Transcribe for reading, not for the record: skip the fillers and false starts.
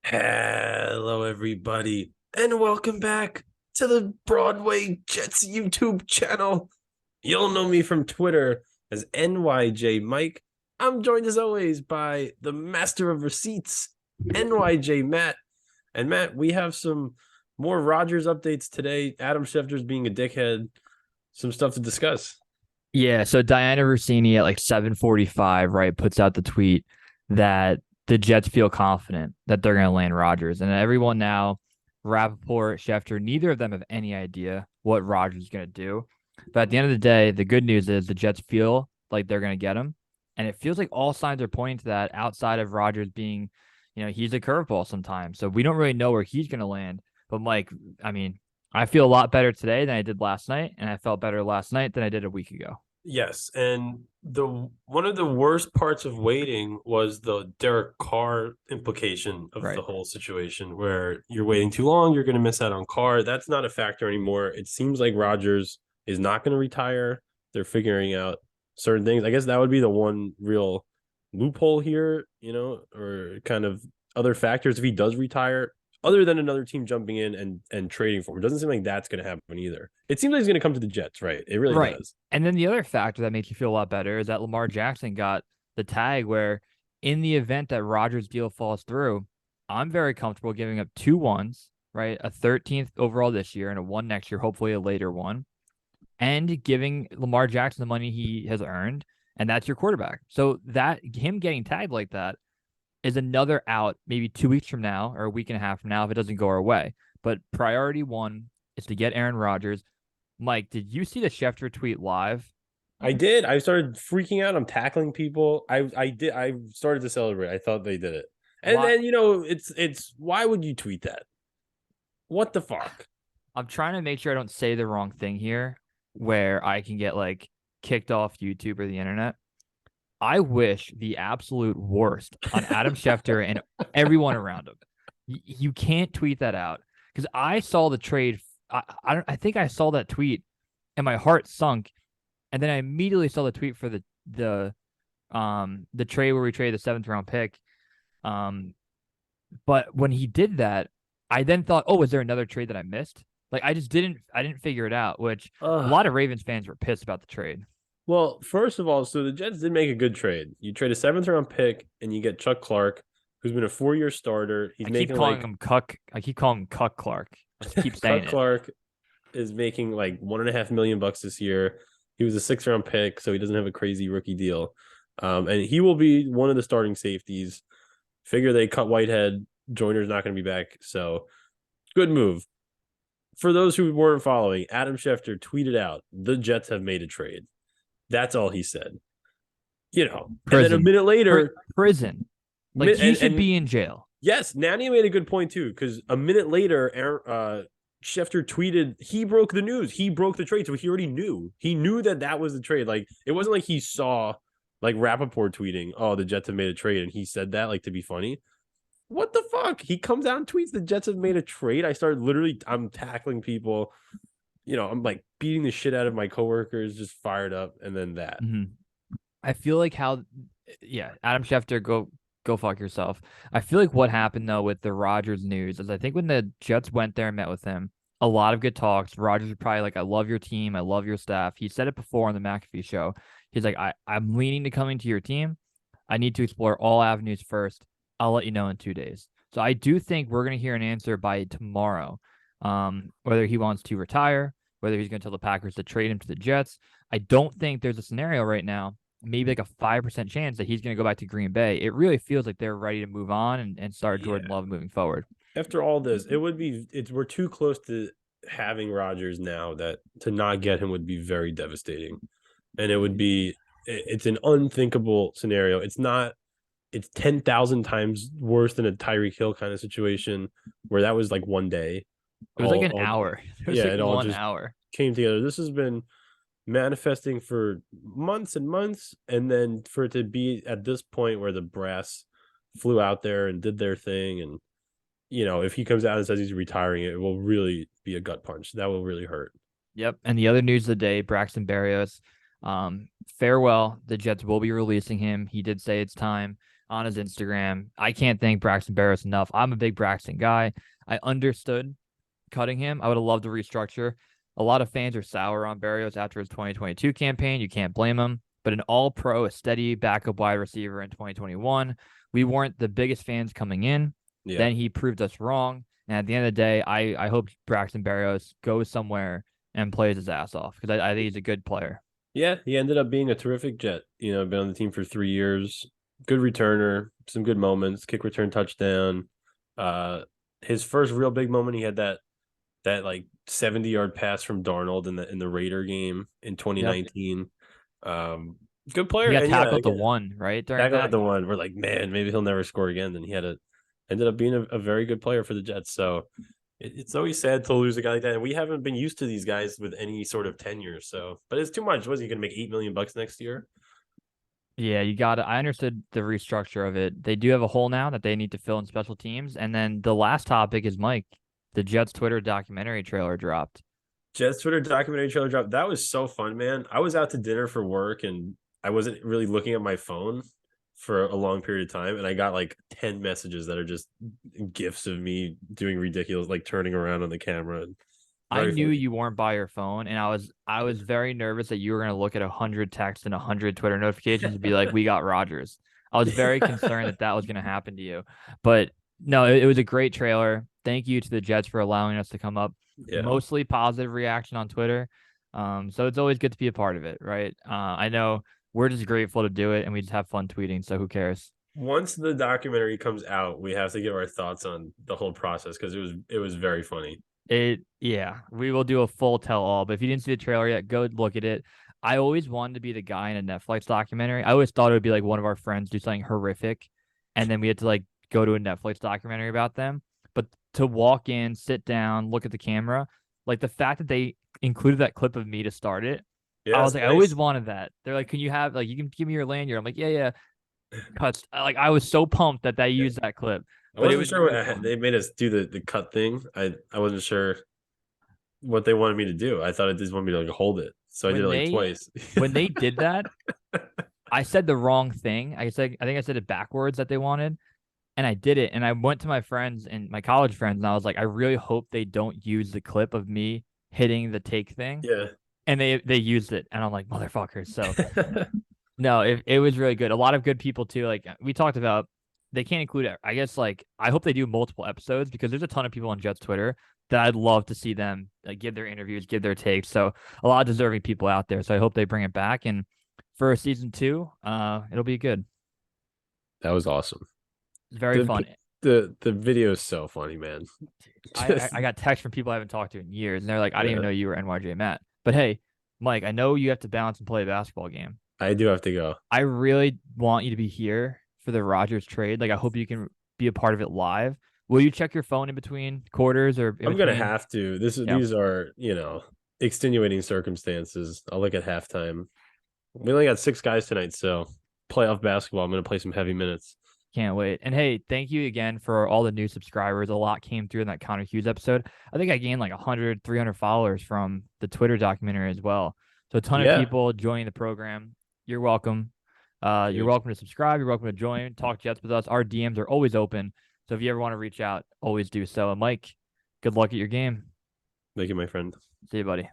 Hello, everybody, and welcome back to the Broadway Jets YouTube channel. You'll know me from Twitter as NYJ Mike. I'm joined as always by the master of receipts, NYJ Matt. And Matt, we have some more Rodgers updates today. Adam Schefter's being a dickhead. Some stuff to discuss. Yeah, so Diana Rossini at like 7:45, right, puts out the tweet that the Jets feel confident that they're going to land Rodgers. And everyone now, Rappaport, Schefter, neither of them have any idea what Rodgers is going to do. But at the end of the day, the good news is the Jets feel like they're going to get him. And it feels like all signs are pointing to that outside of Rodgers being, he's a curveball sometimes. So we don't really know where he's going to land. But Mike, I mean, I feel a lot better today than I did last night. And I felt better last night than I did a week ago. Yes, and the one of the worst parts of waiting was the Derek Carr implication of the Right. whole situation, where you're waiting too long, you're going to miss out on Carr. That's not a factor anymore. It seems like Rodgers is not going to retire. They're figuring out certain things. I guess that would be the one real loophole here, or kind of other factors if he does retire, other than another team jumping in and trading for him. It doesn't seem like that's going to happen either. It seems like he's going to come to the Jets, right? It really Right. does. And then the other factor that makes you feel a lot better is that Lamar Jackson got the tag where in the event that Rodgers' deal falls through, I'm very comfortable giving up 2 1s, right? A 13th overall this year and a one next year, hopefully a later one, and giving Lamar Jackson the money he has earned. And that's your quarterback. So that him getting tagged like that is another out maybe 2 weeks from now or a week and a half from now if it doesn't go our way. But priority one is to get Aaron Rodgers. Mike, did you see the Schefter tweet live? I did. I started freaking out. I'm tackling people. I did. I started to celebrate. I thought they did it. And Why? then it's why would you tweet that? What the fuck? I'm trying to make sure I don't say the wrong thing here where I can get like kicked off YouTube or the internet. I wish the absolute worst on Adam Schefter and everyone around him. You can't tweet that out because I saw the trade. I think I saw that tweet and my heart sunk. And then I immediately saw the tweet for the trade where we traded the seventh round pick. Um, but when he did that, I then thought, oh, is there another trade that I missed? Like I didn't figure it out, which a Ugh. lot of Ravens fans were pissed about the trade. Well, first of all, so the Jets did make a good trade. You trade a seventh round pick and you get Chuck Clark, who's been a 4-year starter. He's I keep making calling like him Cuck. I keep calling him Cuck Clark. I just keep saying Chuck it. Clark is making like $1.5 million this year. He was a 6th round pick, so he doesn't have a crazy rookie deal. And he will be one of the starting safeties. Figure they cut Whitehead. Joyner's not going to be back. So good move. For those who weren't following, Adam Schefter tweeted out, the Jets have made a trade. That's all he said. And then a Prison. minute later, Prison. Like he should and be in jail. yes, Nanny made a good point too, because a minute later, Schefter tweeted he broke the news. He broke the trade, so he already knew. He knew that was the trade. Like it wasn't like he saw like Rappaport tweeting, "Oh, the Jets have made a trade," and he said that like to be funny. What the fuck? He comes out and tweets the Jets have made a trade. I'm tackling people. I'm like beating the shit out of my coworkers, just fired up, and then that. Mm-hmm. I feel like yeah, Adam Schefter, go fuck yourself. I feel like what happened though with the Rodgers news is I think when the Jets went there and met with him, a lot of good talks. Rodgers was probably like, I love your team, I love your staff. He said it before on the McAfee show. He's like, I'm leaning to coming to your team. I need to explore all avenues first. I'll let you know in 2 days. So I do think we're gonna hear an answer by tomorrow. Whether he wants to retire, whether he's gonna tell the Packers to trade him to the Jets. I don't think there's a scenario right now maybe like a 5% chance that he's going to go back to Green Bay. It really feels like they're ready to move on and start Jordan Yeah. Love moving forward. After all this, we're too close to having Rodgers now that to not get him would be very devastating. And it's an unthinkable scenario. It's 10,000 times worse than a Tyreek Hill kind of situation where that was like one day. It was like an hour. It was Yeah, like it all one just hour. came together. This has been manifesting for months and months, and then for it to be at this point where the brass flew out there and did their thing, and if he comes out and says he's retiring, it will really be a gut punch. That will really hurt. Yep. And the other news of the day, Braxton Berrios, farewell. The Jets will be releasing him. He did say it's time. on his Instagram. I can't thank Braxton Berrios enough. I'm a big Braxton guy. I understood cutting him. I would have loved to restructure. A lot of fans are sour on Berrios after his 2022 campaign. You can't blame him. But an all-pro, a steady backup wide receiver in 2021, we weren't the biggest fans coming in. Yeah. Then he proved us wrong. And at the end of the day, I hope Braxton Berrios goes somewhere and plays his ass off because I think he's a good player. Yeah, he ended up being a terrific Jet. Been on the team for 3 years. Good returner, some good moments, kick return touchdown. His first real big moment, he had that like 70-yard pass from Darnold in the Raider game in Yep. 2019. Good player. He got And yeah, tackled to again, one, right? During tackled at that. the one. We're like, man, maybe he'll never score again. Then he ended up being a very good player for the Jets. So it's always sad to lose a guy like that. And we haven't been used to these guys with any sort of tenure. So, but it's too much. Was he going to make $8 million next year? Yeah, you got it. I understood the restructure of it. They do have a hole now that they need to fill in special teams. And then the last topic is Mike, the Jets Twitter documentary trailer dropped. Jets Twitter documentary trailer drop. That was so fun, man. I was out to dinner for work and I wasn't really looking at my phone for a long period of time. And I got like 10 messages that are just gifs of me doing ridiculous, like turning around on the camera. And I very knew funny. you weren't by your phone, and I was very nervous that you were gonna look at 100 texts and 100 Twitter notifications and be like, "We got Rodgers." I was very concerned that that was gonna happen to you, but no, it was a great trailer. Thank you to the Jets for allowing us to come up. Yeah. Mostly positive reaction on Twitter, so it's always good to be a part of it, right? I know we're just grateful to do it, and we just have fun tweeting. So who cares? Once the documentary comes out, we have to give our thoughts on the whole process because it was very funny. Yeah, we will do a full tell all. But if you didn't see the trailer yet, go look at it. I always wanted to be the guy in a Netflix documentary. I always thought it would be like one of our friends do something horrific, and then we had to like go to a Netflix documentary about them. But to walk in, sit down, look at the camera, like the fact that they included that clip of me to start it, I Yeah, was it's like, I always nice. wanted that. They're like, can you have like you can give me your lanyard? I'm like, yeah, yeah. Cuts. Like I was so pumped that they Yeah. used that clip, I but it wasn't was sure really what fun. they made us do the cut thing. I wasn't sure what they wanted me to do. I thought it just wanted me to like hold it. So I did it When like they twice. when they did that, I said the wrong thing. I think I said it backwards that they wanted, and I did it. And I went to my friends and my college friends, and I was like, I really hope they don't use the clip of me hitting the take thing. Yeah. And they used it, and I'm like, motherfuckers. So no, it was really good. A lot of good people too. Like we talked about, they can't include it. I guess like I hope they do multiple episodes because there's a ton of people on Jets Twitter that I'd love to see them like give their interviews, give their takes. So a lot of deserving people out there. So I hope they bring it back. And for season two, it'll be good. That was awesome. It's very The fun. the video is so funny, man. I Just got texts from people I haven't talked to in years, and they're like, I didn't even yeah. know you were NYJ Matt. But hey, Mike, I know you have to balance and play a basketball game. I do have to go. I really want you to be here for the Rodgers trade. Like, I hope you can be a part of it live. Will you check your phone in between quarters or in I'm gonna between? have to. Yeah, These are, extenuating circumstances. I'll look at halftime. We only got 6 guys tonight, so playoff basketball. I'm gonna play some heavy minutes. can't wait. And hey, thank you again for all the new subscribers. A lot came through in that Connor Hughes episode. I think I gained like 100, 300 followers from the Twitter documentary as well. So a ton of Yeah. people joining the program. You're welcome. You're Cheers. welcome to subscribe. You're welcome to join, talk Jets with us. Our DMs are always open. So if you ever want to reach out, always do so. And Mike, good luck at your game. Thank you, my friend. See you, buddy.